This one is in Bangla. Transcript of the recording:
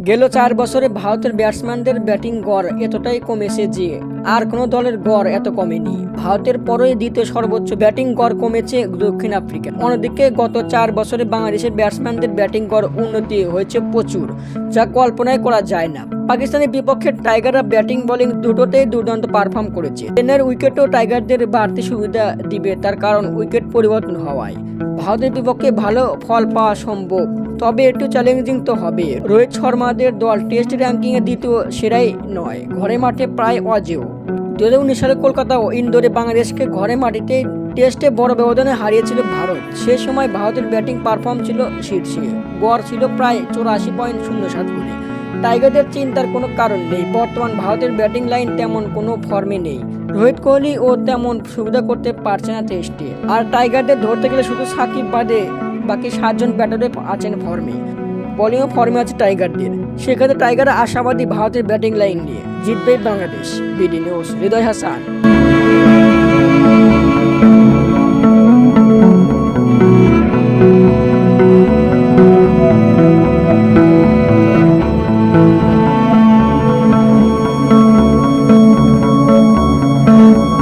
গেল 4 বছরে ভারতের ব্যাটসম্যানদের ব্যাটিং গড় এতটাই কমেছে যে আর কোনো দলের গড় এত কমেনি। ভারতের পরেই দ্বিতীয় সর্বোচ্চ ব্যাটিং গড় কমেছে দক্ষিণ আফ্রিকা। অন্যদিকে গত 4 বছরে বাংলাদেশের ব্যাটসম্যানদের ব্যাটিং গড় উন্নতি হয়েছে প্রচুর, যা কল্পনাই করা যায় না। পাকিস্তানের বিপক্ষে টাইগাররা ব্যাটিং বোলিং দুটোতেই দুর্দান্ত পারফর্ম করেছে। চেন্নাইয়ের উইকেটও টাইগারদের বাড়তি সুবিধা দিবে, তার কারণ উইকেট পরিবর্তন হওয়ায় ভারতের বিপক্ষে ভালো ফল পাওয়া সম্ভব, তবে একটু চ্যালেঞ্জিং তো হবে। রোহিত শর্মাদের দল টেস্ট র্যাঙ্কিংয়ে দ্বিতীয় সেরাই নয়, ঘরে মাঠে প্রায় অজেয়। 2019 সালে কলকাতা ও ইন্দোরে বাংলাদেশকে ঘরে মাটিতে টেস্টে বড় ব্যবধানে হারিয়েছিল ভারত। সে সময় ভারতের ব্যাটিং পারফর্ম ছিল শীর্ষে, গড় ছিল প্রায় 84.07 করে। টাইগারদের চিন্তার কোনো কারণ নেই, বর্তমান ভারতের ব্যাটিং লাইন তেমন কোনো ফর্মে নেই। রোহিত কোহলি ও তেমন সুবিধা করতে পারছে না টেস্টে, আর টাইগারদের ধরতে গেলে শুধু সাকিব বাদে বাকি 7 জন ব্যাটারে আছেন ফর্মে। বোলিংও ফর্মে আছে টাইগারদের। সেক্ষেত্রে টাইগাররা আশাবাদী ভারতের ব্যাটিং লাইন নিয়ে জিতবে বাংলাদেশ। বিডি নিউজ, হৃদয় হাসান।